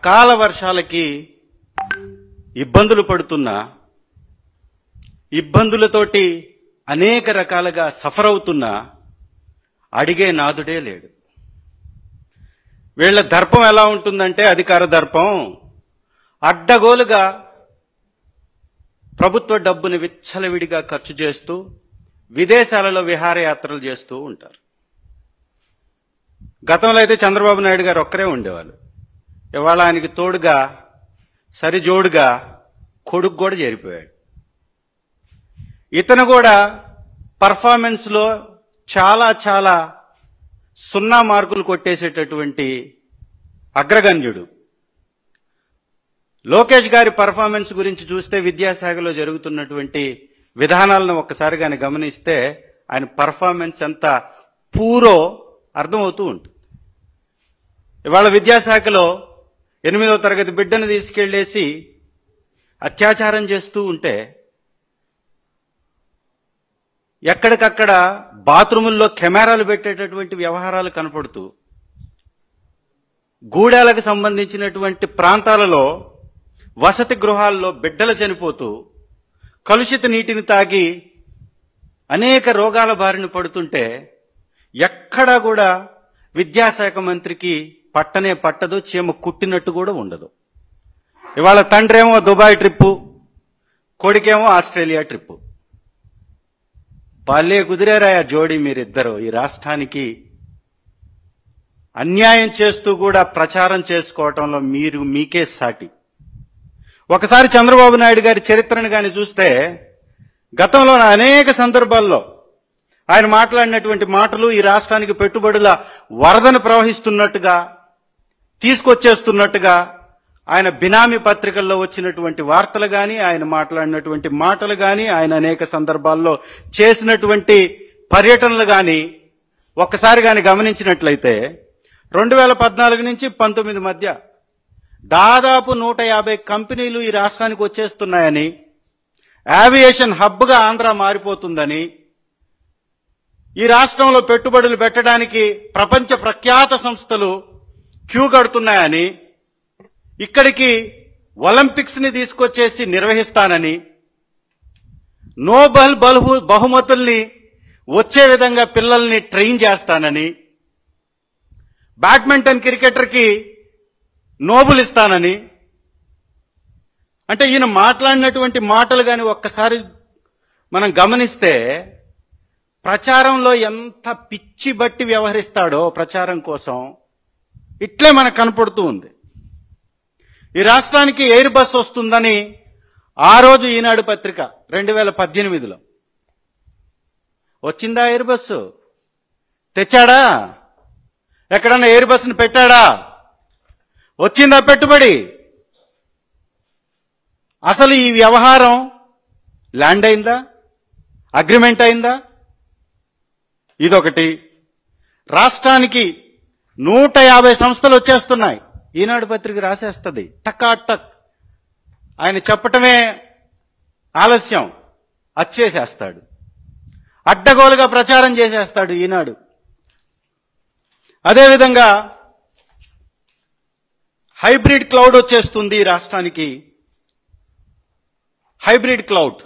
అకాల వర్షాలకి ఇబ్బందులు పడుతున్నా, ఇబ్బందులతోటి అనేక రకాలుగా సఫర్ అవుతున్నా అడిగే నాదుడే లేడు. వీళ్ళ దర్పం ఎలా ఉంటుందంటే, అధికార దర్పం, అడ్డగోలుగా ప్రభుత్వ డబ్బుని విచ్చలవిడిగా ఖర్చు చేస్తూ విదేశాలలో విహారయాత్రలు చేస్తూ ఉంటారు. గతంలో అయితే చంద్రబాబు నాయుడు గారు ఒక్కరే ఉండేవాళ్ళు. ఇవాళ ఆయనకి తోడుగా సరిజోడుగా కొడుకు కూడా చేరిపోయాడు. ఇతను కూడా పర్ఫార్మెన్స్లో చాలా చాలా 0 మార్కులు కొట్టేసేటటువంటి అగ్రగణ్యుడు. లోకేష్ గారి పర్ఫార్మెన్స్ గురించి చూస్తే, విద్యాశాఖలో జరుగుతున్నటువంటి విధానాలను ఒక్కసారి కానీ గమనిస్తే ఆయన పర్ఫార్మెన్స్ ఎంత పూరో అర్థమవుతూ ఉంటుంది. ఇవాళ విద్యాశాఖలో 8వ తరగతి బిడ్డను తీసుకెళ్లేసి అత్యాచారం చేస్తూ ఉంటే, ఎక్కడికక్కడ బాత్రూముల్లో కెమెరాలు పెట్టేటటువంటి వ్యవహారాలు కనపడుతూ, గూడాలకు సంబంధించినటువంటి ప్రాంతాలలో వసతి గృహాల్లో బిడ్డలు చనిపోతూ, కలుషిత నీటిని తాగి అనేక రోగాల బారిన పడుతుంటే ఎక్కడా కూడా విద్యాశాఖ మంత్రికి పట్టనే పట్టదు, చీమ కుట్టినట్టు కూడా ఉండదు. ఇవాళ తండ్రేమో దుబాయ్ ట్రిప్పు, కొడుకేమో ఆస్ట్రేలియా ట్రిప్పు. భలే కుదిరేరాయా జోడీ మీరిద్దరు. ఈ రాష్ట్రానికి అన్యాయం చేస్తూ కూడా ప్రచారం చేసుకోవటంలో మీకే సాటి. ఒకసారి చంద్రబాబు నాయుడు గారి చరిత్రను కానీ చూస్తే, గతంలో అనేక సందర్భాల్లో ఆయన మాట్లాడినటువంటి మాటలు ఈ రాష్ట్రానికి పెట్టుబడుల వరదను ప్రవహిస్తున్నట్టుగా, తీసుకొచ్చేస్తున్నట్టుగా, ఆయన బినామీ పత్రికల్లో వచ్చినటువంటి వార్తలు కానీ, ఆయన మాట్లాడినటువంటి మాటలు కానీ, ఆయన అనేక సందర్భాల్లో చేసినటువంటి పర్యటనలు కానీ ఒక్కసారి కానీ గమనించినట్లయితే, 2014 నుంచి 19 మధ్య దాదాపు 150 కంపెనీలు ఈ రాష్ట్రానికి వచ్చేస్తున్నాయని, ఏవియేషన్ హబ్గా ఆంధ్ర మారిపోతుందని, ఈ రాష్ట్రంలో పెట్టుబడులు పెట్టడానికి ప్రపంచ ప్రఖ్యాత సంస్థలు క్యూ కడుతున్నాయని, ఇక్కడికి ఒలింపిక్స్ ని తీసుకొచ్చేసి నిర్వహిస్తానని, నోబెల్ బహుమతుల్ని వచ్చే విధంగా పిల్లల్ని ట్రైన్ చేస్తానని, బ్యాడ్మింటన్ క్రికెటర్కి నోబెల్ ఇస్తానని, అంటే ఈయన మాట్లాడినటువంటి మాటలు కానీ ఒక్కసారి మనం గమనిస్తే, ప్రచారంలో ఎంత పిచ్చి బట్టి వ్యవహరిస్తాడో ప్రచారం కోసం ఇట్లే మనకు కనపడుతూ ఉంది. ఈ రాష్ట్రానికి ఎయిర్ బస్ వస్తుందని ఆ రోజు ఈనాడు పత్రిక 2018లో వచ్చిందా? ఎయిర్ బస్సు తెచ్చాడా? ఎక్కడన్నా ఎయిర్ బస్సును పెట్టాడా? వచ్చిందా పెట్టుబడి? అసలు ఈ వ్యవహారం ల్యాండ్ అయిందా? అగ్రిమెంట్ అయిందా? ఇదొకటి. రాష్ట్రానికి 150 సంస్థలు వచ్చేస్తున్నాయి. ఈనాడు పత్రిక రాసేస్తుంది టక్. ఆయన చెప్పటమే ఆలస్యం, అచ్చేసేస్తాడు, అడ్డగోలుగా ప్రచారం చేసేస్తాడు ఈనాడు. అదేవిధంగా హైబ్రిడ్ క్లౌడ్ వచ్చేస్తుంది ఈ రాష్ట్రానికి. హైబ్రిడ్ క్లౌడ్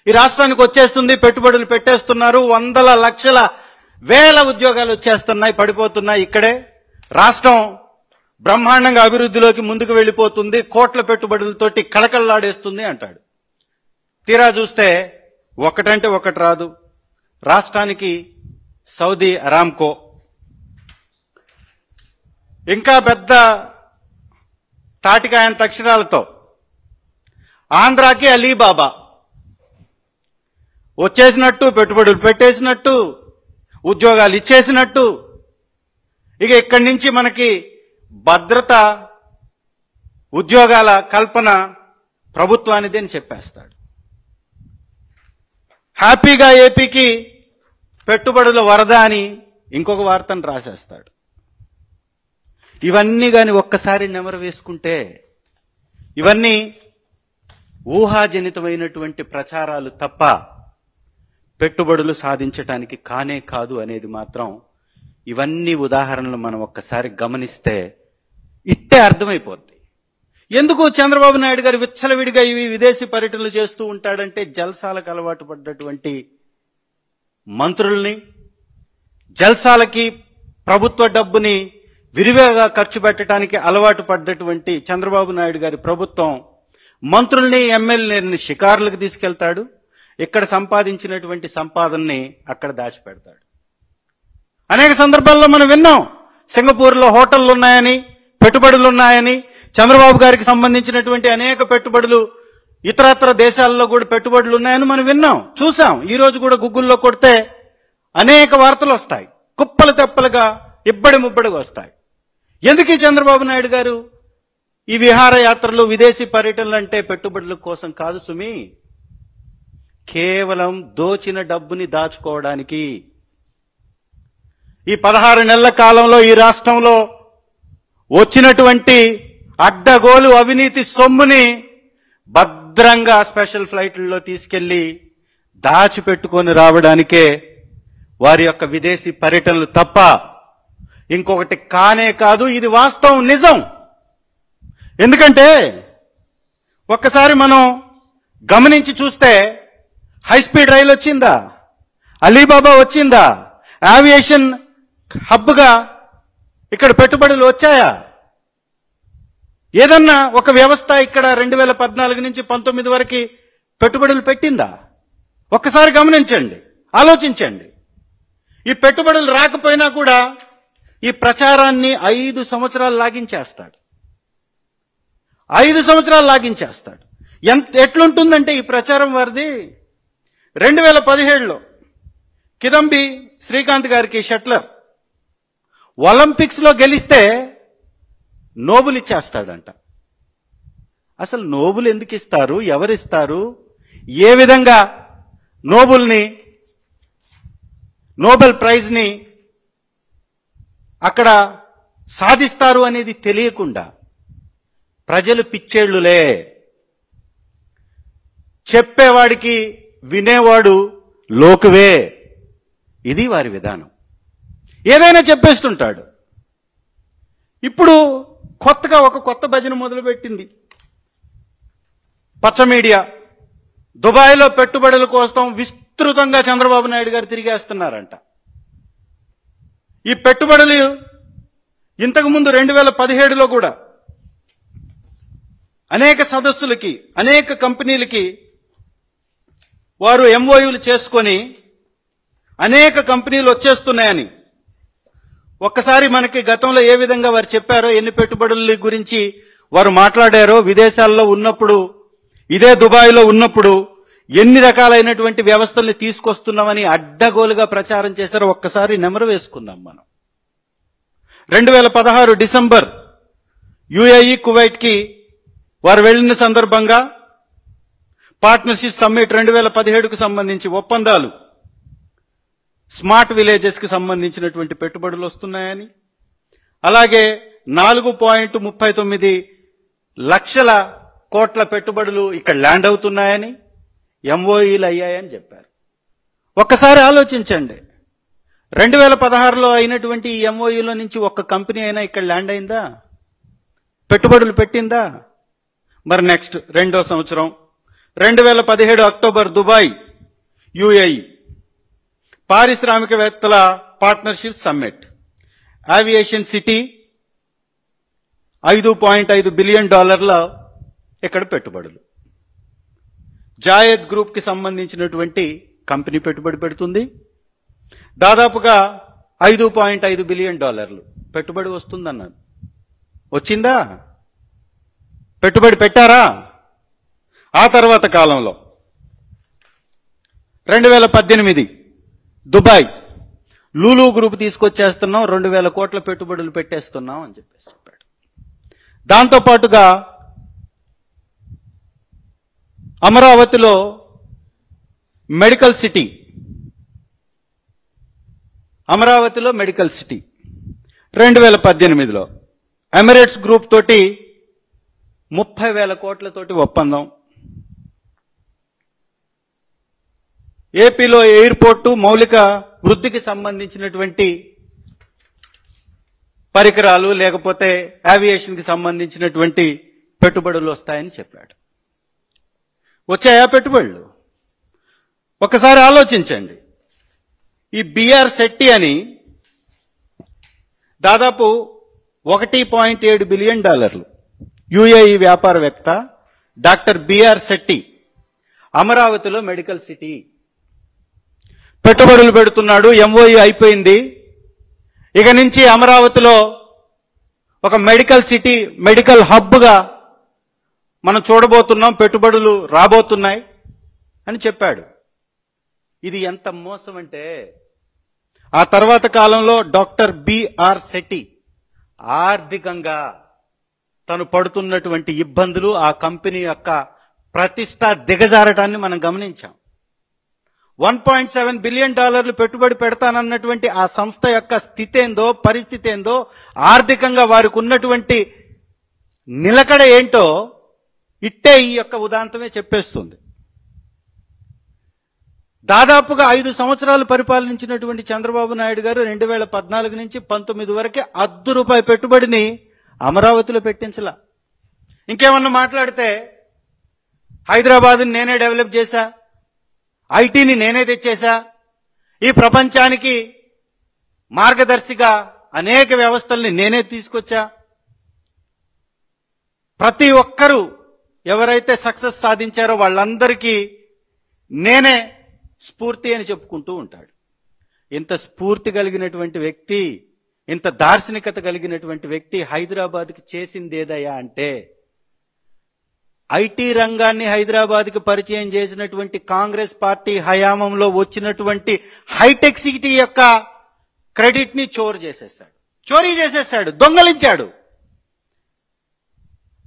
ఈ రాష్ట్రానికి వచ్చేస్తుంది, పెట్టుబడులు పెట్టేస్తున్నారు, వందల లక్షల వేల ఉద్యోగాలు వచ్చేస్తున్నాయి, పడిపోతున్నాయి. ఇక్కడే రాష్ట్రం బ్రహ్మాండంగా అభివృద్ధిలోకి ముందుకు వెళ్ళిపోతుంది, కోట్ల పెట్టుబడులతోటి కళకళలాడేస్తుంది అంటాడు. తీరా చూస్తే ఒకటంటే ఒకటి రాదు. రాష్ట్రానికి సౌదీ అరామ్కో, ఇంకా పెద్ద తాటికాయంత అక్షరాలతో ఆంధ్రాకి అలీబాబా వచ్చేసినట్టు, పెట్టుబడులు పెట్టేసినట్టు, ఉద్యోగాలు ఇచ్చేసినట్టు, ఇక ఇక్కడి నుంచి మనకి భద్రత, ఉద్యోగాల కల్పన ప్రభుత్వానిది అని చెప్పేస్తాడు. హ్యాపీగా ఏపీకి పెట్టుబడుల వరద అని ఇంకొక వార్తను రాసేస్తాడు. ఇవన్నీ కానీ ఒక్కసారి నెమరు వేసుకుంటే, ఇవన్నీ ఊహాజనితమైనటువంటి ప్రచారాలు తప్ప పెట్టుబడులు సాధించటానికి కానే కాదు అనేది మాత్రం ఇవన్నీ ఉదాహరణలు మనం ఒక్కసారి గమనిస్తే ఇట్టే అర్థమైపోద్ది. ఎందుకు చంద్రబాబు నాయుడు గారు విచ్చలవిడిగా ఇవి విదేశీ పర్యటనలు చేస్తూ ఉంటాడంటే, జల్సాలకు అలవాటు పడ్డటువంటి మంత్రుల్ని, జల్సాలకి ప్రభుత్వ డబ్బుని విరివిగా ఖర్చు పెట్టడానికి అలవాటు పడ్డటువంటి చంద్రబాబు నాయుడు గారి ప్రభుత్వం మంత్రుల్ని, ఎమ్మెల్యేలని షికారులకు తీసుకెళ్తాడు. ఇక్కడ సంపాదించినటువంటి సంపాదనని అక్కడ దాచిపెడతాడు. అనేక సందర్భాల్లో మనం విన్నాం, సింగపూర్లో హోటళ్లు ఉన్నాయని, పెట్టుబడులు ఉన్నాయని, చంద్రబాబు గారికి సంబంధించినటువంటి అనేక పెట్టుబడులు ఇతరత్ర దేశాల్లో కూడా పెట్టుబడులు ఉన్నాయని మనం విన్నాం, చూసాం. ఈ రోజు కూడా గూగుల్లో కొడితే అనేక వార్తలు వస్తాయి, కుప్పలు తెప్పలుగా ఇబ్బడి ముబ్బడిగా వస్తాయి. ఎందుకు చంద్రబాబు నాయుడు గారు ఈ విహారయాత్రలు, విదేశీ పర్యటనలు అంటే పెట్టుబడుల కోసం కాదు సుమి, కేవలం దోచిన డబ్బుని దాచుకోవడానికి. ఈ 16 నెలల కాలంలో ఈ రాష్ట్రంలో వచ్చినటువంటి అడ్డగోలు అవినీతి సొమ్ముని భద్రంగా స్పెషల్ ఫ్లైట్లలో తీసుకెళ్లి దాచిపెట్టుకొని రావడానికే వారి యొక్క విదేశీ పర్యటనలు తప్ప ఇంకొకటి కానే కాదు. ఇది వాస్తవం, నిజం. ఎందుకంటే ఒక్కసారి మనం గమనించి చూస్తే, హైస్పీడ్ రైలు వచ్చిందా, అలీబాబా వచ్చిందా, ఏవియేషన్ హబ్గా ఇక్కడ పెట్టుబడులు వచ్చాయా, ఏదన్నా ఒక వ్యవస్థ ఇక్కడ 2014 నుంచి 19 వరకు పెట్టుబడులు పెట్టిందా? ఒక్కసారి గమనించండి, ఆలోచించండి. ఈ పెట్టుబడులు రాకపోయినా కూడా ఈ ప్రచారాన్ని 5 సంవత్సరాలు లాగించేస్తాడు. 5 సంవత్సరాలు లాగించేస్తాడు. ఎట్లుంటుందంటే ఈ ప్రచారం వారిది, 2017లో కిదంబి శ్రీకాంత్ గారికి షట్లర్ ఒలింపిక్స్ లో గెలిస్తే నోబుల్ ఇచ్చేస్తాడంట. అసలు నోబుల్ ఎందుకు ఇస్తారు, ఎవరిస్తారు, ఏ విధంగా నోబెల్ ప్రైజ్ ని అక్కడ సాధిస్తారు అనేది తెలియకుండా ప్రజలు పిచ్చేళ్లులే, చెప్పేవాడికి వినేవాడు లోకువే. ఇది వారి విధానం. ఏదైనా చెప్పేస్తుంటాడు. ఇప్పుడు కొత్తగా ఒక కొత్త భజన మొదలుపెట్టింది పచ్చ మీడియా. దుబాయ్లో పెట్టుబడుల కోసం విస్తృతంగా చంద్రబాబు నాయుడు గారు తిరిగేస్తున్నారంట. ఈ పెట్టుబడులు ఇంతకుముందు 2017లో కూడా అనేక సదస్సులకి, అనేక కంపెనీలకి వారు ఎంఓయూలు చేసుకొని అనేక కంపెనీలు వచ్చేస్తున్నాయని, ఒక్కసారి మనకి గతంలో ఏ విధంగా వారు చెప్పారో, ఎన్ని పెట్టుబడుల గురించి వారు మాట్లాడారో, విదేశాల్లో ఉన్నప్పుడు, ఇదే దుబాయ్లో ఉన్నప్పుడు ఎన్ని రకాలైనటువంటి వ్యవస్థల్ని తీసుకొస్తున్నామని అడ్డగోలుగా ప్రచారం చేశారో ఒక్కసారి నెమరు వేసుకుందాం మనం. 2016 డిసెంబర్ యుఏఈ కువైట్కి వారు వెళ్లిన సందర్భంగా పార్ట్నర్షిప్ సమ్మిట్ 2017కు సంబంధించి ఒప్పందాలు, స్మార్ట్ విలేజెస్ కి సంబంధించినటువంటి పెట్టుబడులు వస్తున్నాయని, అలాగే 4.39 లక్షల కోట్ల పెట్టుబడులు ఇక్కడ ల్యాండ్ అవుతున్నాయని, ఎంఓఈలు అయ్యాయని చెప్పారు. ఒక్కసారి ఆలోచించండి, 2016లో అయినటువంటి ఈ ఎంఓయూలో నుంచి ఒక్క కంపెనీ అయినా ఇక్కడ ల్యాండ్ అయిందా, పెట్టుబడులు పెట్టిందా? మరి నెక్స్ట్ రెండో సంవత్సరం 2017 అక్టోబర్ దుబాయ్ యుఏఈ పారిశ్రామికవేత్తల partnership summit, aviation city $5.5 billion ఇక్కడ పెట్టుబడులు. జాయద్ గ్రూప్ కి సంబంధించినటువంటి కంపెనీ పెట్టుబడి పెడుతుంది. దాదాపుగా $5.5 బిలియన్ పెట్టుబడి వస్తుందన్నారు. వచ్చిందా? పెట్టుబడి పెట్టారా? ఆ తర్వాత కాలంలో 2018 దుబాయ్ లూలు గ్రూప్ తీసుకొచ్చేస్తున్నాం, 2,000 కోట్ల పెట్టుబడులు పెట్టేస్తున్నాం అని చెప్పేసి చెప్పాడు. దాంతో పాటుగా అమరావతిలో మెడికల్ సిటీ, 2018లో ఎమిరేట్స్ గ్రూప్ తోటి 30,000 కోట్లతోటి ఒప్పందం. ఏపీలో ఎయిర్పోర్టు మౌలిక వృద్ధికి సంబంధించినటువంటి పరికరాలు లేకపోతే ఏవియేషన్కి సంబంధించినటువంటి పెట్టుబడులు వస్తాయని చెప్పాడు. వచ్చాయా పెట్టుబడులు? ఒకసారి ఆలోచించండి. ఈ బిఆర్ శెట్టి అని దాదాపు $1.7 బిలియన్ యుఏఈ వ్యాపారవేత్త డాక్టర్ బిఆర్ శెట్టి అమరావతిలో మెడికల్ సిటీ పెట్టుబడులు పెడుతున్నాడు. ఎంఓయూ అయిపోయింది. ఇక నుంచి అమరావతిలో ఒక మెడికల్ సిటీ, మెడికల్ హబ్గా మనం చూడబోతున్నాం, పెట్టుబడులు రాబోతున్నాయి అని చెప్పాడు. ఇది ఎంత మోసం అంటే, ఆ తర్వాత కాలంలో డాక్టర్ బిఆర్ శెట్టి ఆర్థికంగా తను పడుతున్నటువంటి ఇబ్బందులు, ఆ కంపెనీ యొక్క ప్రతిష్ట దిగజారటాన్ని మనం గమనించాం. $1.7 బిలియన్ పెట్టుబడి పెడతానన్నటువంటి ఆ సంస్థ యొక్క స్థితి ఏందో, పరిస్థితి ఏందో, ఆర్థికంగా వారికి ఉన్నటువంటి నిలకడ ఏంటో ఇట్టే ఈ యొక్క ఉదాంతమే చెప్పేస్తుంది. దాదాపుగా 5 సంవత్సరాలు పరిపాలించినటువంటి చంద్రబాబు నాయుడు గారు 2014 నుంచి 19 వరకే ₹1 పెట్టుబడిని అమరావతిలో పెట్టించలా. ఇంకేమన్నా మాట్లాడితే హైదరాబాద్ని నేనే డెవలప్ చేశా, ఐటీని నేనే తెచ్చేశా, ఈ ప్రపంచానికి మార్గదర్శిగా అనేక వ్యవస్థల్ని నేనే తీసుకొచ్చా, ప్రతి ఒక్కరూ ఎవరైతే సక్సెస్ సాధించారో వాళ్ళందరికీ నేనే స్ఫూర్తి అని చెప్పుకుంటూ ఉంటాడు. ఇంత స్ఫూర్తి కలిగినటువంటి వ్యక్తి, ఇంత దార్శనికత కలిగినటువంటి వ్యక్తి హైదరాబాద్కి చేసిందేదయ్యా అంటే, ఐటీ రంగాన్ని హైదరాబాద్కి పరిచయం చేసినటువంటి కాంగ్రెస్ పార్టీ హయాంలో వచ్చినటువంటి హైటెక్ సిటీ యొక్క క్రెడిట్ ని చోరీ చేసేశాడు, దొంగలించాడు.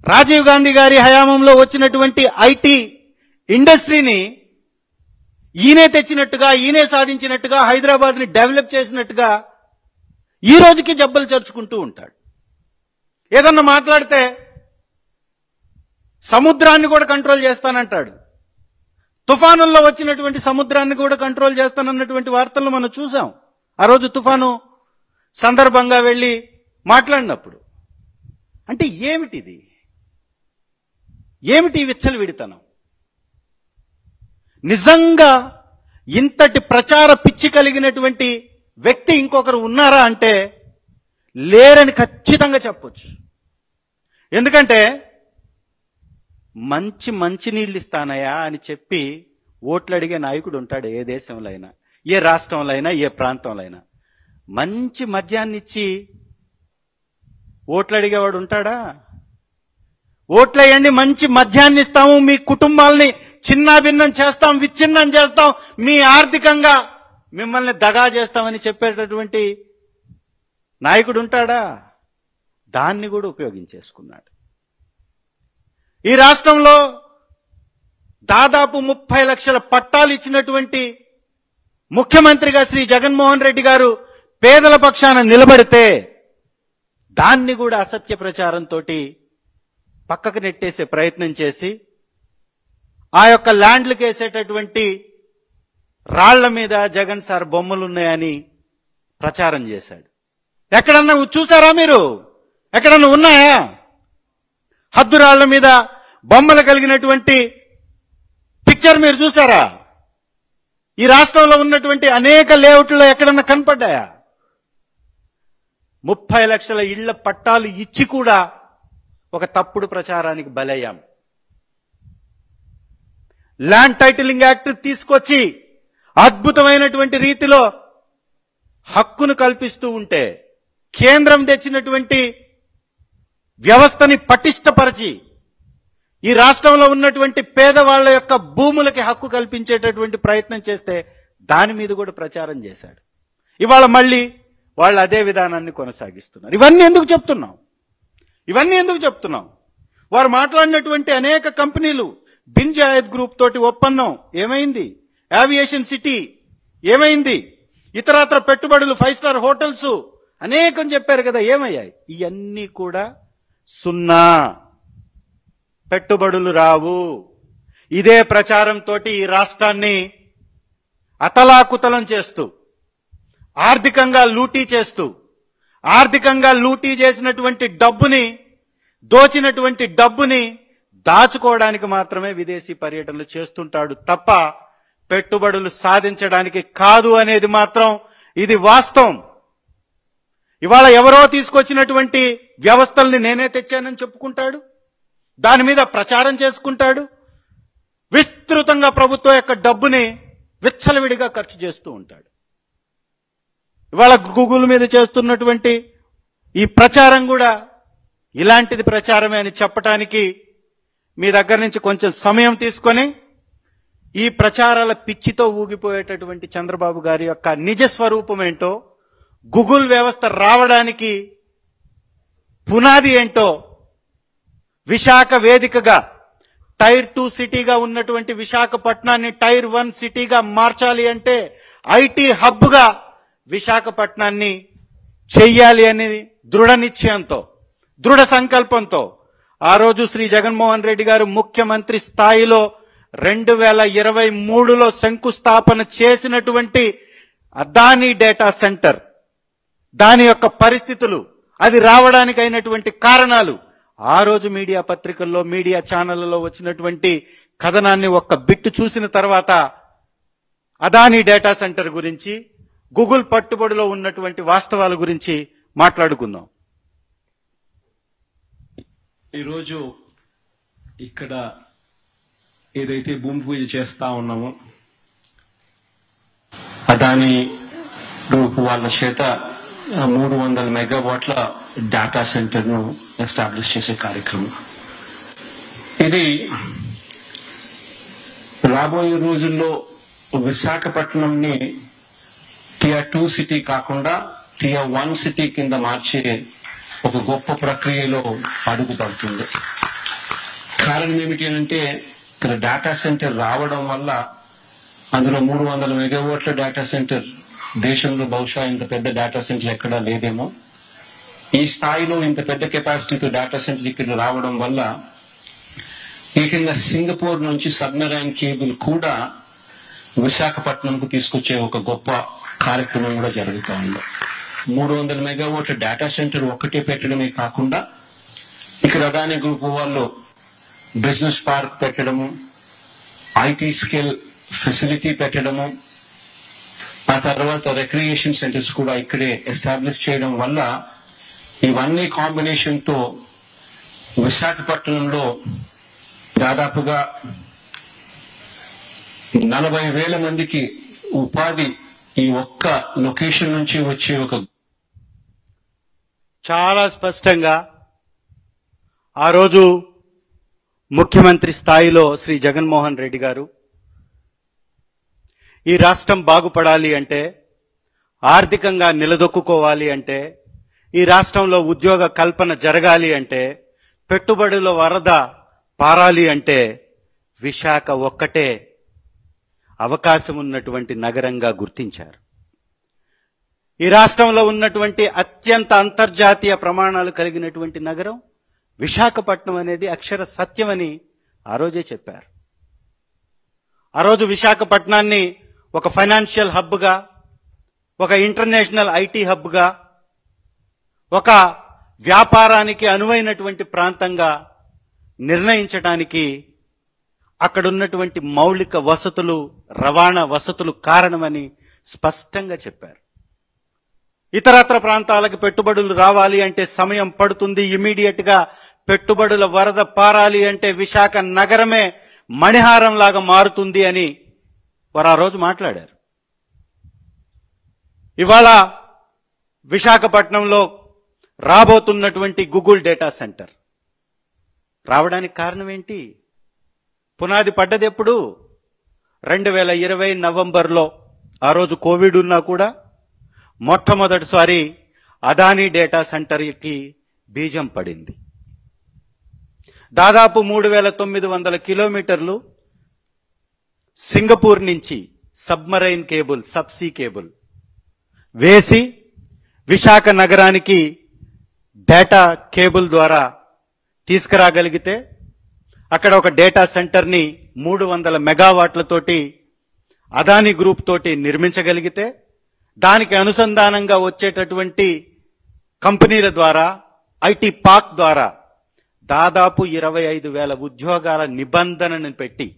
రాజీవ్ గాంధీ గారి హయాంలో వచ్చినటువంటి ఐటీ ఇండస్ట్రీని ఈయనే తెచ్చినట్టుగా, ఈయనే సాధించినట్టుగా, హైదరాబాద్ ని డెవలప్ చేసినట్టుగా ఈ రోజుకి జబ్బలు చరుచుకుంటూ ఉంటాడు. ఏదన్నా మాట్లాడితే సముద్రాన్ని కూడా కంట్రోల్ చేస్తానంటాడు. తుఫానుల్లో వచ్చినటువంటి సముద్రాన్ని కూడా కంట్రోల్ చేస్తానన్నటువంటి వార్తలను మనం చూసాం ఆ రోజు తుఫాను సందర్భంగా వెళ్ళి మాట్లాడినప్పుడు. అంటే ఏమిటిది? ఏమిటి విచ్చలవిడితనం? నిజంగా ఇంతటి ప్రచార పిచ్చి కలిగినటువంటి వ్యక్తి ఇంకొకరు ఉన్నారా అంటే లేరని ఖచ్చితంగా చెప్పొచ్చు. ఎందుకంటే మంచినీళ్ళు ఇస్తానయా అని చెప్పి ఓట్లు అడిగే నాయకుడు ఉంటాడు ఏ దేశంలో అయినా, ఏ రాష్ట్రంలో అయినా, ఏ ప్రాంతంలో అయినా. మంచి మద్యాన్ని ఇచ్చి ఓట్లు అడిగేవాడు ఉంటాడా? ఓట్లేయండి, మంచి మద్యాన్ని ఇస్తాము, మీ కుటుంబాలని చిన్నాభిన్నం చేస్తాం, విచ్ఛిన్నం చేస్తాం, మీ ఆర్థికంగా మిమ్మల్ని దగా చేస్తామని చెప్పేటటువంటి నాయకుడు ఉంటాడా? దాన్ని కూడా ఉపయోగించేసుకున్నాడు. ఈ రాష్ట్రంలో దాదాపు 30 లక్షల పట్టాలు ఇచ్చినటువంటి ముఖ్యమంత్రిగా శ్రీ జగన్మోహన్ రెడ్డి గారు పేదల పక్షాన నిలబడితే దాన్ని కూడా అసత్య ప్రచారంతో పక్కకు నెట్టేసే ప్రయత్నం చేసి ఆ యొక్క ల్యాండ్లకు వేసేటటువంటి రాళ్ల మీద జగన్ సార్ బొమ్మలున్నాయని ప్రచారం చేశాడు. ఎక్కడన్నా చూసారా మీరు? ఎక్కడన్నా ఉన్నాయా? హద్దు రాళ్ల మీద బొమ్మలు కలిగినటువంటి పిక్చర్ మీరు చూసారా? ఈ రాష్ట్రంలో ఉన్నటువంటి అనేక లేఅవుట్లో ఎక్కడన్నా కనపడ్డాయా? 30 లక్షల ఇళ్ల పట్టాలు ఇచ్చి కూడా ఒక తప్పుడు ప్రచారానికి బలయ్యాం. ల్యాండ్ టైటిలింగ్ యాక్ట్ తీసుకొచ్చి అద్భుతమైనటువంటి రీతిలో హక్కును కల్పిస్తూ ఉంటే, కేంద్రం తెచ్చినటువంటి వ్యవస్థని పటిష్టపరిచి ఈ రాష్ట్రంలో ఉన్నటువంటి పేదవాళ్ల యొక్క భూములకి హక్కు కల్పించేటటువంటి ప్రయత్నం చేస్తే దాని మీద కూడా ప్రచారం చేశాడు. ఇవాళ మళ్ళీ వాళ్ళు అదే విధానాన్ని కొనసాగిస్తున్నారు. ఇవన్నీ ఎందుకు చెప్తున్నాం? వారు మాట్లాడినటువంటి అనేక కంపెనీలు, బిన్ జాయద్ గ్రూప్ తోటి ఒప్పందం ఏమైంది? ఏవియేషన్ సిటీ ఏమైంది? ఇతరత్ర పెట్టుబడులు, 5 స్టార్ హోటల్స్ అనేకం చెప్పారు కదా, ఏమయ్యాయి? ఇవన్నీ కూడా సున్నా. పెట్టుబడులు రావు. ఇదే ప్రచారంతో ఈ రాష్ట్రాన్ని అతలాకుతలం చేస్తూ, ఆర్థికంగా లూటీ చేస్తూ, ఆర్థికంగా లూటీ చేసినటువంటి డబ్బుని, దోచినటువంటి డబ్బుని దాచుకోవడానికి మాత్రమే విదేశీ పర్యటనలు చేస్తుంటాడు తప్ప పెట్టుబడులు సాధించడానికి కాదు అనేది మాత్రం ఇది వాస్తవం. ఇవాళ ఎవరో తీసుకొచ్చినటువంటి వ్యవస్థల్ని నేనే తెచ్చానని చెప్పుకుంటాడు, దాని మీద ప్రచారం చేసుకుంటాడు, విస్తృతంగా ప్రభుత్వం యొక్క డబ్బుని విచ్చలవిడిగా ఖర్చు చేస్తూ ఉంటాడు. ఇవాళ గూగుల్ మీద చేస్తున్నటువంటి ఈ ప్రచారం కూడా ఇలాంటిది ప్రచారమే అని చెప్పటానికి మీ దగ్గర నుంచి కొంచెం సమయం తీసుకొని ఈ ప్రచారాల పిచ్చితో ఊగిపోయేటటువంటి చంద్రబాబు గారి యొక్క నిజ స్వరూపం ఏంటో, గూగుల్ వ్యవస్థ రావడానికి పునాది ఏంటో, విశాఖ వేదికగా టైర్ 2 సిటీగా ఉన్నటువంటి విశాఖపట్నాన్ని టైర్ 1 సిటీగా మార్చాలి అంటే ఐటీ హబ్గా విశాఖపట్నాన్ని చెయ్యాలి అని దృఢ నిశ్చయంతో, దృఢ సంకల్పంతో ఆ రోజు శ్రీ జగన్మోహన్ రెడ్డి గారు ముఖ్యమంత్రి స్థాయిలో 2023లో శంకుస్థాపన చేసినటువంటి అదానీ డేటా సెంటర్, దాని యొక్క పరిస్థితులు, అది రావడానికి అయినటువంటి కారణాలు, ఆ రోజు మీడియా పత్రికల్లో, మీడియా ఛానళ్లలో వచ్చినటువంటి కథనాన్ని ఒక్క బిట్టు చూసిన తర్వాత అదానీ డేటా సెంటర్ గురించి, గూగుల్ పట్టుబడిలో ఉన్నటువంటి వాస్తవాల గురించి మాట్లాడుకుందాం. ఈరోజు ఇక్కడ ఏదైతే భూమి పూజ చేస్తా ఉన్నామో అదానీ గ్రూప్ వాళ్ళ చేత 300 మెగావాట్ల డేటా సెంటర్ ను ఎస్టాబ్లిష్ చేసే కార్యక్రమం ఇది. రాబోయే రోజుల్లో విశాఖపట్నంని టియర్ 2 సిటీ కాకుండా టియర్ 1 సిటీ కింద మార్చే ఒక గొప్ప ప్రక్రియలో అడుగు పడుతుంది. కారణం ఏమిటి అంటే ఇక్కడ డేటా సెంటర్ రావడం వల్ల అందులో 300 మెగావాట్ల డేటా సెంటర్ దేశంలో బహుశా ఇంత పెద్ద డేటా సెంటర్ ఎక్కడా లేదేమో. ఈ స్థాయిలో ఇంత పెద్ద కెపాసిటీతో డేటా సెంటర్ ఇక్కడ రావడం వల్ల ఏకంగా సింగపూర్ నుంచి సబ్మెరైన్ కేబుల్ కూడా విశాఖపట్నంకు తీసుకొచ్చే ఒక గొప్ప కార్యక్రమం కూడా జరుగుతూ ఉంది. 300 మెగావాట్ల డేటా సెంటర్ ఒక్కటే పెట్టడమే కాకుండా ఇక్కడ అదానీ గ్రూప్ వాళ్ళు బిజినెస్ పార్క్ పెట్టడము, ఐటీ స్కిల్ ఫెసిలిటీ పెట్టడము, ఆ తర్వాత రిక్రియేషన్ సెంటర్స్ కూడా ఇక్కడే ఎస్టాబ్లిష్ చేయడం వల్ల ఇవన్నీ కాంబినేషన్ తో విశాఖపట్నంలో దాదాపుగా 40,000 మందికి ఉపాధి ఈ ఒక్క లొకేషన్ నుంచి వచ్చే ఒక చాలా స్పష్టంగా ఆ రోజు ముఖ్యమంత్రి స్థాయిలో శ్రీ జగన్మోహన్ రెడ్డి గారు ఈ రాష్ట్రం బాగుపడాలి అంటే, ఆర్థికంగా నిలదొక్కుకోవాలి అంటే, ఈ రాష్ట్రంలో ఉద్యోగ కల్పన జరగాలి అంటే, పెట్టుబడుల వరద పారాలి అంటే విశాఖ ఒక్కటే అవకాశం ఉన్నటువంటి నగరంగా గుర్తించారు. ఈ రాష్ట్రంలో ఉన్నటువంటి అత్యంత అంతర్జాతీయ ప్రమాణాలు కలిగినటువంటి నగరం విశాఖపట్నం అనేది అక్షర సత్యమని ఆ రోజే చెప్పారు. ఆ రోజు విశాఖపట్నాన్ని ఒక ఫైనాన్షియల్ హబ్గా, ఒక ఇంటర్నేషనల్ ఐటీ హబ్గా, ఒక వ్యాపారానికి అనువైనటువంటి ప్రాంతంగా నిర్ణయించడానికి అక్కడున్నటువంటి మౌలిక వసతులు, రవాణా వసతులు కారణమని స్పష్టంగా చెప్పారు. ఇతరత్ర ప్రాంతాలకు పెట్టుబడులు రావాలి అంటే సమయం పడుతుంది, ఇమీడియట్ గా పెట్టుబడుల వరద పారాలి అంటే విశాఖ నగరమే మణిహారం లాగా మారుతుంది అని వారు ఆ రోజు మాట్లాడారు. ఇవాళ విశాఖపట్నంలో రాబోతున్నటువంటి గూగుల్ డేటా సెంటర్ రావడానికి కారణం ఏంటి? పునాది పడ్డది ఎప్పుడు? 2020 నవంబర్లో. ఆ రోజు కోవిడ్ ఉన్నా కూడా మొట్టమొదటిసారి అదానీ డేటా సెంటర్కి బీజం పడింది. దాదాపు 3,900 కిలోమీటర్లు సింగపూర్ నుంచి సబ్మరైన్ కేబుల్, సబ్సీ కేబుల్ వేసి విశాఖ నగరానికి డేటా కేబుల్ ద్వారా తీసుకురాగలిగితే అక్కడ ఒక డేటా సెంటర్ని 300 మెగావాట్లతోటి అదానీ గ్రూప్ తోటి నిర్మించగలిగితే దానికి అనుసంధానంగా వచ్చేటటువంటి కంపెనీల ద్వారా, ఐటీ పార్క్ ద్వారా దాదాపు 25,000 ఉద్యోగాల నిబంధనను పెట్టి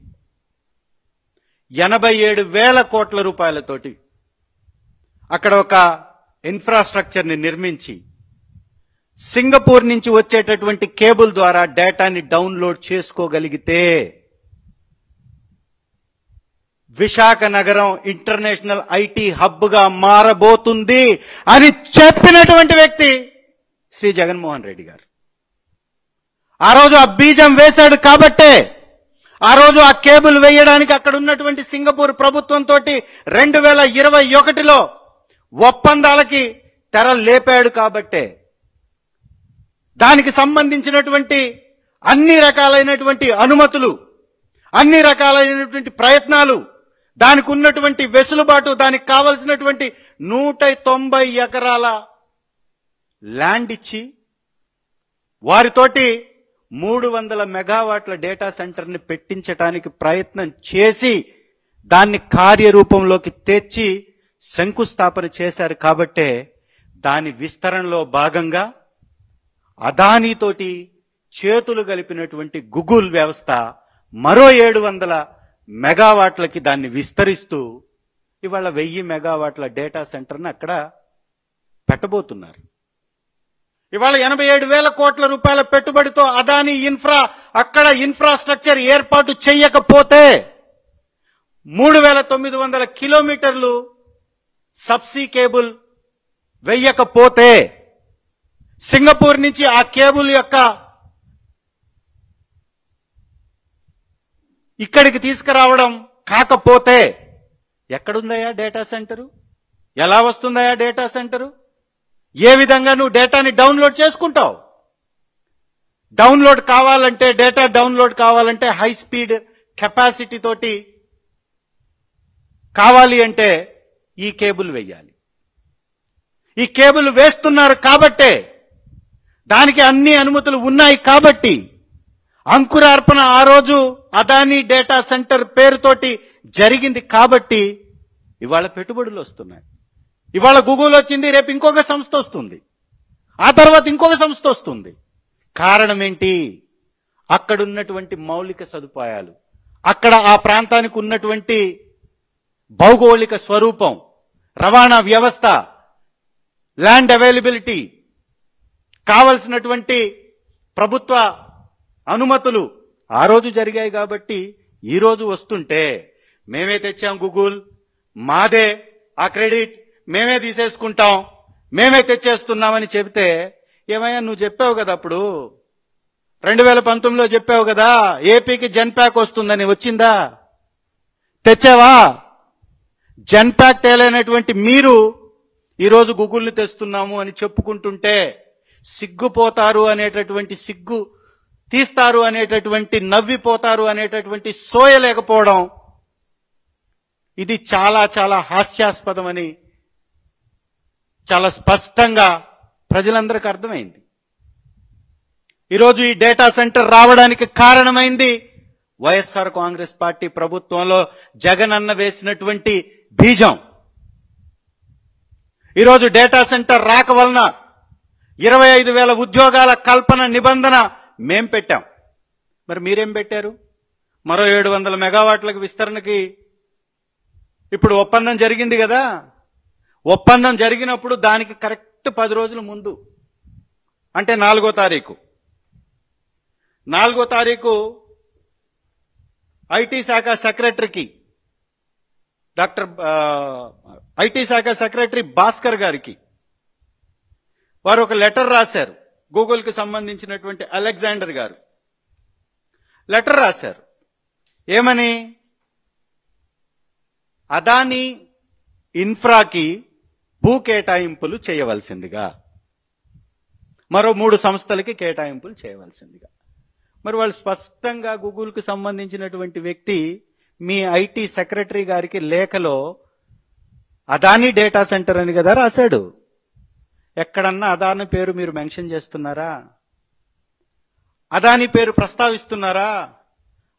87,000 కోట్ల రూపాయలతోటి అక్కడ ఒక ఇన్ఫ్రాస్ట్రక్చర్ని నిర్మించి సింగపూర్ నుంచి వచ్చేటటువంటి కేబుల్ ద్వారా డేటాని డౌన్లోడ్ చేసుకోగలిగితే విశాఖ నగరం ఇంటర్నేషనల్ ఐటీ హబ్ గా మారబోతుంది అని చెప్పినటువంటి వ్యక్తి శ్రీ జగన్మోహన్ రెడ్డి గారు. ఆ రోజు ఆ బీజం వేశాడు కాబట్టే ఆ రోజు ఆ కేబుల్ వేయడానికి అక్కడ ఉన్నటువంటి సింగపూర్ ప్రభుత్వంతో 2021లో ఒప్పందాలకి తెర లేపాడు కాబట్టే దానికి సంబంధించినటువంటి అన్ని రకాలైనటువంటి అనుమతులు, అన్ని రకాలైనటువంటి ప్రయత్నాలు, దానికి ఉన్నటువంటి వెసులుబాటు, దానికి కావలసినటువంటి 190 ఎకరాల ల్యాండ్ ఇచ్చి వారితోటి 300 మెగావాట్ల డేటా సెంటర్ని పెట్టించడానికి ప్రయత్నం చేసి దాన్ని కార్యరూపంలోకి తెచ్చి శంకుస్థాపన చేశారు కాబట్టే దాని విస్తరణలో భాగంగా అదానీతోటి చేతులు కలిపినటువంటి గూగుల్ వ్యవస్థ మరో 700 మెగావాట్లకి దాన్ని విస్తరిస్తూ ఇవాళ 1000 మెగావాట్ల డేటా సెంటర్ని అక్కడ పెట్టబోతున్నారు. ఇవాళ 87,000 కోట్ల రూపాయల పెట్టుబడితో అదానీ ఇన్ఫ్రా అక్కడ ఇన్ఫ్రాస్ట్రక్చర్ ఏర్పాటు చేయకపోతే 3,900 కిలోమీటర్లు సబ్సీ కేబుల్ వెయ్యకపోతే సింగపూర్ నుంచి ఆ కేబుల్ యొక్క ఇక్కడికి తీసుకురావడం కాకపోతే ఎక్కడుందయా డేటా సెంటరు? ఎలా వస్తుందయా డేటా సెంటరు? ఏ విధంగా నువ్వు డేటాని డౌన్లోడ్ చేసుకుంటావు? డేటా డౌన్లోడ్ కావాలంటే హై స్పీడ్ కెపాసిటీ తోటి కావాలి అంటే ఈ కేబుల్ వేయాలి. ఈ కేబుల్ వేస్తున్నారు కాబట్టే, దానికి అన్ని అనుమతులు ఉన్నాయి కాబట్టి అంకురార్పణ ఆ రోజు అదానీ డేటా సెంటర్ పేరుతోటి జరిగింది కాబట్టి ఇవాళ పెట్టుబడులు వస్తున్నాయి. ఇవాళ గూగుల్ వచ్చింది, రేపు ఇంకొక సంస్థ వస్తుంది, ఆ తర్వాత ఇంకొక సంస్థ వస్తుంది. కారణం ఏంటి? అక్కడున్నటువంటి మౌలిక సదుపాయాలు, అక్కడ ఆ ప్రాంతానికి ఉన్నటువంటి భౌగోళిక స్వరూపం, రవాణా వ్యవస్థ, ల్యాండ్ అవైలబిలిటీ, కావలసినటువంటి ప్రభుత్వ అనుమతులు ఆ రోజు జరిగాయి కాబట్టి ఈ రోజు వస్తుంటే మేమే తెచ్చాం గూగుల్, మాదే ఆ క్రెడిట్, మేమే తీసేసుకుంటాం, మేమే తెచ్చేస్తున్నామని చెబితే ఏమయ్యా నువ్వు చెప్పావు కదా అప్పుడు 2019లో చెప్పావు కదా ఏపీకి జెన్పాక్ వస్తుందని, వచ్చిందా? తెచ్చావా? జెన్పాక్ తేలైనటువంటి మీరు ఈరోజు గూగుల్ని తెస్తున్నాము అని చెప్పుకుంటుంటే సిగ్గుపోతారు అనేటటువంటి, సిగ్గు తీస్తారు అనేటటువంటి, నవ్విపోతారు అనేటటువంటి సోయ లేకపోవడం ఇది చాలా చాలా హాస్యాస్పదమని చాలా స్పష్టంగా ప్రజలందరికీ అర్థమైంది. ఈరోజు ఈ డేటా సెంటర్ రావడానికి కారణమైంది వైఎస్ఆర్ కాంగ్రెస్ పార్టీ ప్రభుత్వంలో జగన్ అన్న వేసినటువంటి బీజం. ఈరోజు డేటా సెంటర్ రాక వలన 25,000 ఉద్యోగాల కల్పన నిబంధన మేం పెట్టాం. మరి మీరేం పెట్టారు? మరో 700 మెగావాట్లకు విస్తరణకి ఇప్పుడు ఒప్పందం జరిగింది కదా. ఒప్పందం జరిగినప్పుడు దానికి కరెక్ట్ 10 రోజుల ముందు, అంటే 4వ తారీఖు ఐటీ శాఖ సెక్రటరీకి, ఐటీ శాఖ సెక్రటరీ భాస్కర్ గారికి వారు ఒక లెటర్ రాశారు. గూగుల్కి సంబంధించినటువంటి అలెగ్జాండర్ గారు లెటర్ రాశారు. ఏమని? అదానీ ఇన్ఫ్రాకి భూ కేటాయింపులు చేయవలసిందిగా, మరో 3 సంస్థలకి కేటాయింపులు చేయవలసిందిగా. మరి వాళ్ళు స్పష్టంగా గూగుల్కి సంబంధించినటువంటి వ్యక్తి మీ ఐటీ సెక్రటరీ గారికి లేఖలో అదానీ డేటా సెంటర్ అని కదా రాశాడు. ఎక్కడన్నా అదానీ పేరు మీరు మెన్షన్ చేస్తున్నారా? అదానీ పేరు ప్రస్తావిస్తున్నారా?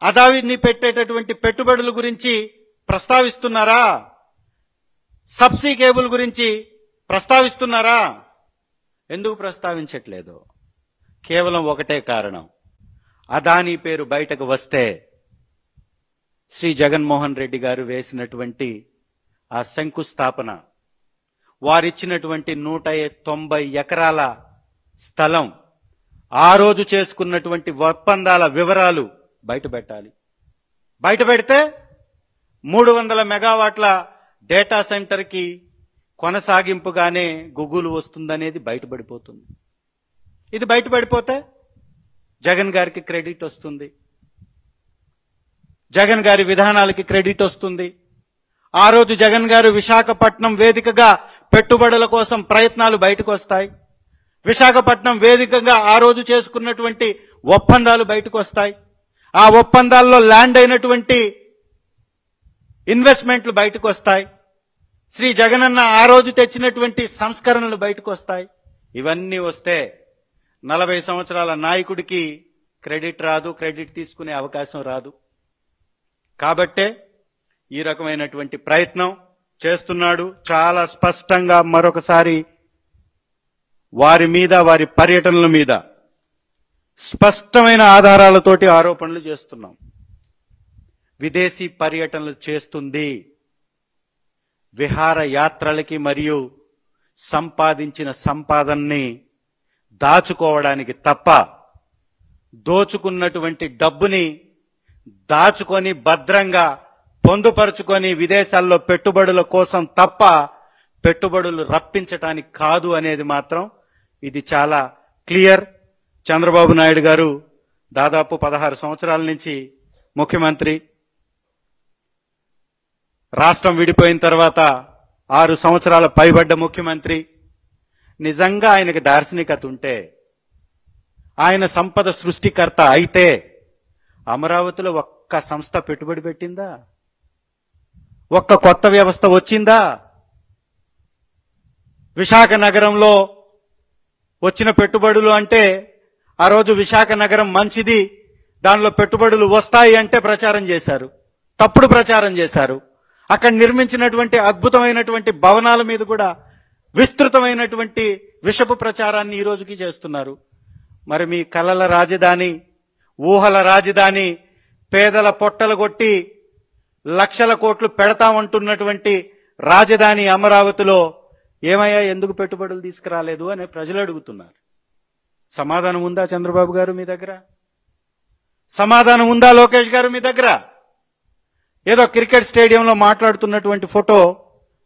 అదానీ పెట్టేటటువంటి పెట్టుబడుల గురించి ప్రస్తావిస్తున్నారా? సబ్సీ కేబుల్ గురించి ప్రస్తావిస్తున్నారా? ఎందుకు ప్రస్తావించట్లేదు? కేవలం ఒకటే కారణం, అదానీ పేరు బయటకు వస్తే శ్రీ జగన్మోహన్ రెడ్డి గారు వేసినటువంటి ఆ శంకుస్థాపన, వారిచ్చినటువంటి 190 ఎకరాల స్థలం, ఆ రోజు చేసుకున్నటువంటి ఒప్పందాల వివరాలు బయట పెట్టాలి. బయట పెడితే 300 మెగావాట్ల డేటా సెంటర్కి కొనసాగింపుగానే గూగుల్ వస్తుందనేది బయటపడిపోతుంది. ఇది బయటపడిపోతే జగన్ గారికి క్రెడిట్ వస్తుంది, జగన్ గారి విధానాలకి క్రెడిట్ వస్తుంది. ఆ రోజు జగన్ గారు విశాఖపట్నం వేదికగా పెట్టుబడుల కోసం ప్రయత్నాలు బయటకు వస్తాయి. విశాఖపట్నం వేదికగా ఆ రోజు చేసుకున్నటువంటి ఒప్పందాలు బయటకు వస్తాయి. ఆ ఒప్పందాల్లో ల్యాండ్ అయినటువంటి ఇన్వెస్ట్మెంట్లు బయటకు వస్తాయి. శ్రీ జగనన్న ఆ రోజు తెచ్చినటువంటి సంస్కరణలు బయటకు వస్తాయి. ఇవన్నీ వస్తే 40 సంవత్సరాల నాయకుడికి క్రెడిట్ రాదు, క్రెడిట్ తీసుకునే అవకాశం రాదు. కాబట్టే ఈ రకమైనటువంటి ప్రయత్నం చేస్తున్నాడు. చాలా స్పష్టంగా మరొకసారి వారి మీద, వారి పర్యటనల మీద స్పష్టమైన ఆధారాలతోటి ఆరోపణలు చేస్తున్నాం. విదేశీ పర్యటనలు చేస్తుంది విహార యాత్రలకి మరియు సంపాదించిన సంపాదనని దాచుకోవడానికి తప్ప, దోచుకున్నటువంటి డబ్బుని దాచుకొని భద్రంగా పొందుపరుచుకొని విదేశాల్లో పెట్టుబడుల కోసం తప్ప పెట్టుబడులు రప్పించటానికి కాదు అనేది మాత్రం ఇది చాలా క్లియర్. చంద్రబాబు నాయుడు గారు దాదాపు 16 సంవత్సరాల నుంచి ముఖ్యమంత్రి, రాష్ట్రం విడిపోయిన తర్వాత 6 సంవత్సరాల పైబడ్డ ముఖ్యమంత్రి. నిజంగా ఆయనకి దార్శనికత ఉంటే, ఆయన సంపద సృష్టికర్త అయితే అమరావతిలో ఒక్క సంస్థ పెట్టుబడి పెట్టిందా? ఒక్క కొత్త వ్యవస్థ వచ్చిందా? విశాఖ నగరంలో వచ్చిన పెట్టుబడులు అంటే ఆ రోజు విశాఖ నగరం మంచిది, దానిలో పెట్టుబడులు వస్తాయి అంటే ప్రచారం చేశారు, తప్పుడు ప్రచారం చేశారు. అక్కడ నిర్మించినటువంటి అద్భుతమైనటువంటి భవనాల మీద కూడా విస్తృతమైనటువంటి విషపు ప్రచారాన్ని ఈ రోజుకి చేస్తున్నారు. మరి మీ కలల రాజధాని, ఊహల రాజధాని, పేదల పొట్టలు కొట్టి లక్షల కోట్లు పెడతామంటున్నటువంటి రాజధాని అమరావతిలో ఏమయ్యా, ఎందుకు పెట్టుబడులు తీసుకురాలేదు అని ప్రజలు అడుగుతున్నారు. సమాధానం ఉందా చంద్రబాబు గారు మీ దగ్గర? సమాధానం ఉందా లోకేష్ గారు మీ దగ్గర? ఏదో క్రికెట్ స్టేడియంలో మాట్లాడుతున్నటువంటి ఫోటో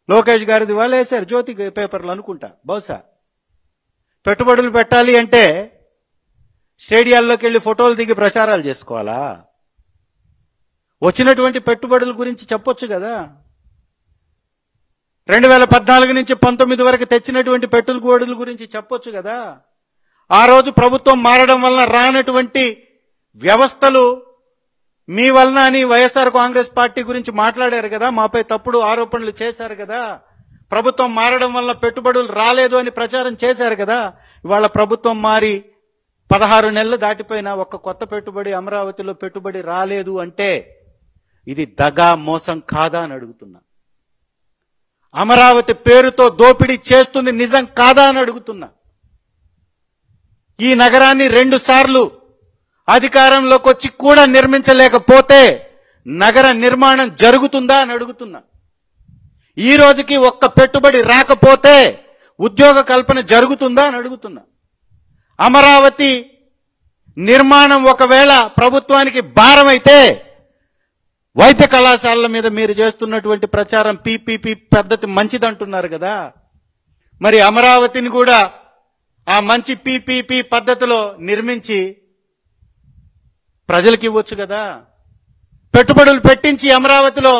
లోకేష్ గారిది వాళ్ళు వేశారు, జ్యోతి పేపర్లు అనుకుంటా బహుశా. పెట్టుబడులు పెట్టాలి అంటే స్టేడియాల్లోకి వెళ్ళి ఫోటోలు దిగి ప్రచారాలు చేసుకోవాలా? వచ్చినటువంటి పెట్టుబడుల గురించి చెప్పొచ్చు కదా. 2014 నుంచి 19 వరకు తెచ్చినటువంటి పెట్టుబడుల గురించి చెప్పొచ్చు కదా. ఆ రోజు ప్రభుత్వం మారడం వలన రానటువంటి వ్యవస్థలు మీ వలన అని వైఎస్ఆర్ కాంగ్రెస్ పార్టీ గురించి మాట్లాడారు కదా, మాపై తప్పుడు ఆరోపణలు చేశారు కదా. ప్రభుత్వం మారడం వల్ల పెట్టుబడులు రాలేదు అని ప్రచారం చేశారు కదా. ఇవాళ ప్రభుత్వం మారి 16 నెలలు దాటిపోయినా ఒక్క కొత్త పెట్టుబడి అమరావతిలో పెట్టుబడి రాలేదు అంటే ఇది దగా మోసం కాదా అని అడుగుతున్నా. అమరావతి పేరుతో దోపిడీ చేస్తుంది నిజం కాదా అని అడుగుతున్నా. ఈ నగరాన్ని 2 సార్లు అధికారంలోకి వచ్చి కూడా నిర్మించలేకపోతే నగర నిర్మాణం జరుగుతుందా అని అడుగుతున్నా. ఈ రోజుకి ఒక్క పెట్టుబడి రాకపోతే ఉద్యోగ కల్పన జరుగుతుందా అని అడుగుతున్నా. అమరావతి నిర్మాణం ఒకవేళ ప్రభుత్వానికి భారమైతే వైద్య కళాశాలల మీద మీరు చేస్తున్నటువంటి ప్రచారం పీపీపీ పద్ధతి మంచిదంటున్నారు కదా, మరి అమరావతిని కూడా ఆ మంచి పీపీపీ పద్ధతిలో నిర్మించి ప్రజలకి ఇవ్వచ్చు కదా. పెట్టుబడులు పెట్టించి అమరావతిలో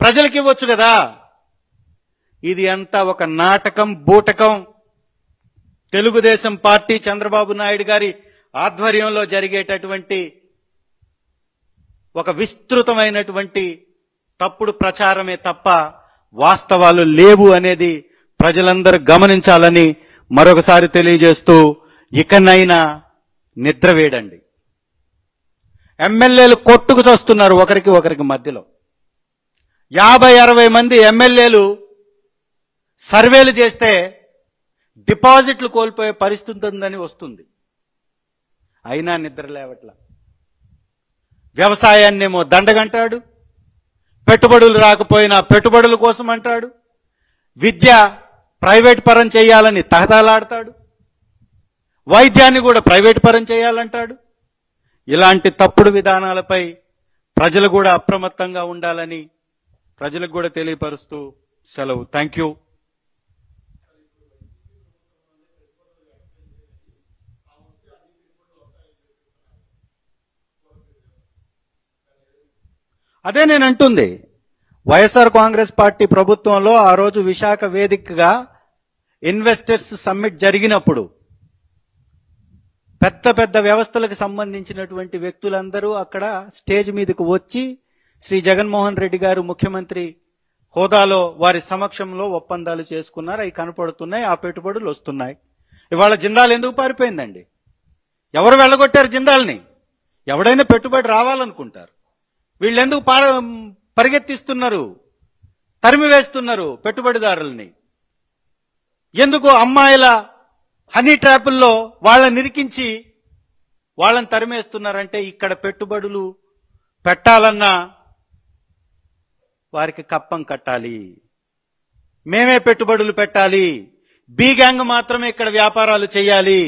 ప్రజలకి ఇవ్వచ్చు కదా. ఇది అంతా ఒక నాటకం, బూటకం. తెలుగుదేశం పార్టీ చంద్రబాబు నాయుడు గారి ఆధ్వర్యంలో జరిగేటటువంటి ఒక విస్తృతమైనటువంటి తప్పుడు ప్రచారమే తప్ప వాస్తవాలు లేవు అనేది ప్రజలందరూ గమనించాలని మరొకసారి తెలియజేస్తూ, ఇకనైనా నిద్ర వేడండి. ఎమ్మెల్యేలు కొట్టుకు చస్తున్నారు ఒకరికి మధ్యలో. 50-60 మంది ఎమ్మెల్యేలు సర్వేలు చేస్తే డిపాజిట్లు కోల్పోయే పరిస్థితి ఉందని వస్తుంది. అయినా నిద్ర లేవట్లా. వ్యవసాయాన్నేమో దండగంటాడు, పెట్టుబడులు రాకపోయినా పెట్టుబడుల కోసం అంటాడు, విద్య ప్రైవేట్ పరం చేయాలని తహతలాడతాడు, వైద్యాన్ని కూడా ప్రైవేట్ పరం చేయాలంటాడు. ఇలాంటి తప్పుడు విధానాలపై ప్రజలు కూడా అప్రమత్తంగా ఉండాలని ప్రజలకు కూడా తెలియపరుస్తూ సెలవు. Thank you. అదే నేను అంటుంది. వైఎస్ఆర్ కాంగ్రెస్ పార్టీ ప్రభుత్వంలో ఆ రోజు విశాఖ వేదికగా ఇన్వెస్టర్స్ సమ్మిట్ జరిగినప్పుడు పెద్ద పెద్ద వ్యవస్థలకు సంబంధించినటువంటి వ్యక్తులందరూ అక్కడ స్టేజ్ మీదకు వచ్చి శ్రీ జగన్మోహన్ రెడ్డి గారు ముఖ్యమంత్రి హోదాలో వారి సమక్షంలో ఒప్పందాలు చేసుకున్నారు. అవి కనపడుతున్నాయి, ఆ పెట్టుబడులు వస్తున్నాయి. ఇవాళ జిందాల్ ఎందుకు పారిపోయిందండి? ఎవరు వెళ్ళగొట్టారు జిందాల్ని? ఎవడైనా పెట్టుబడి రావాలనుకుంటారు. వీళ్ళెందుకు పరిగెత్తిస్తున్నారు, తరిమివేస్తున్నారు పెట్టుబడిదారుల్ని? ఎందుకు అమ్మాయిల హనీ ట్రాపుల్లో వాళ్ళని నిరికించి వాళ్ళని తరిమేస్తున్నారంటే ఇక్కడ పెట్టుబడులు పెట్టాలన్నా వారికి కప్పం కట్టాలి, మేమే పెట్టుబడులు పెట్టాలి, బి గ్యాంగ్ మాత్రమే ఇక్కడ వ్యాపారాలు చేయాలి,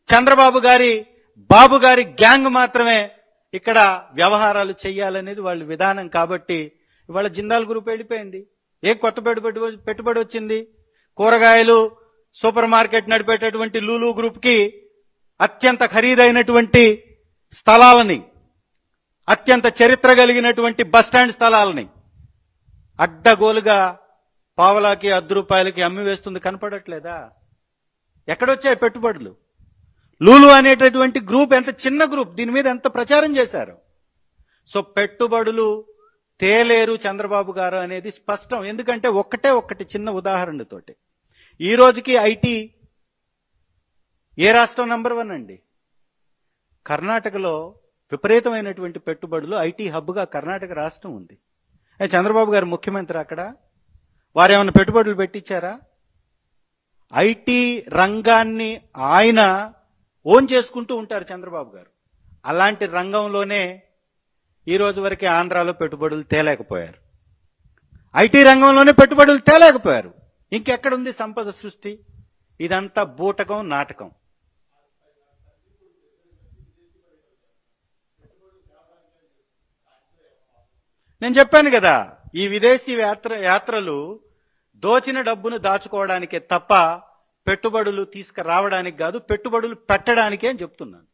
చంద్రబాబు గారి బాబు గారి గ్యాంగ్ మాత్రమే ఇక్కడ వ్యవహారాలు చేయాలనేది వాళ్ళ విధానం. కాబట్టి ఇవాళ జిందాల్ గ్రూప్ వెళ్ళిపోయింది. ఏ కొత్త పెట్టుబడి వచ్చింది? కూరగాయలు సూపర్ మార్కెట్ నడిపేటటువంటి లూలు గ్రూప్ కి అత్యంత ఖరీదైనటువంటి స్థలాలని, అత్యంత చరిత్ర కలిగినటువంటి బస్టాండ్ స్థలాలని అడ్డగోలుగా పావలాకి ₹10 అమ్మి వేస్తుంది. కనపడట్లేదా? ఎక్కడొచ్చాయి పెట్టుబడులు? లూలు అనేటటువంటి గ్రూప్ ఎంత చిన్న గ్రూప్, దీని మీద ఎంత ప్రచారం చేశారు. సో పెట్టుబడులు తేలేరు చంద్రబాబు గారు అనేది స్పష్టం. ఎందుకంటే ఒక్కటి చిన్న ఉదాహరణతోటి ఈ రోజుకి ఐటీ ఏ రాష్ట్రం నంబర్ 1 అండి? కర్ణాటకలో విపరీతమైనటువంటి పెట్టుబడులు, ఐటీ హబ్గా కర్ణాటక రాష్ట్రం ఉంది. చంద్రబాబు గారు ముఖ్యమంత్రి, అక్కడ వారేమైనా పెట్టుబడులు పెట్టించారా? ఐటీ రంగాన్ని ఆయన ఓన్ చేసుకుంటూ ఉంటారు చంద్రబాబు గారు. అలాంటి రంగంలోనే ఈ రోజు వరకే ఆంధ్రాలో పెట్టుబడులు తేలేకపోయారు. ఐటీ రంగంలోనే పెట్టుబడులు తేలేకపోయారు. ఇంకెక్కడుంది సంపద సృష్టి? ఇదంతా బూటకం, నాటకం. నేను చెప్పాను కదా, ఈ విదేశీ యాత్రలు దోచిన డబ్బును దాచుకోవడానికే తప్ప పెట్టుబడులు తీసుకురావడానికి కాదు, పెట్టుబడులు పెట్టడానికే అని చెప్తున్నాను.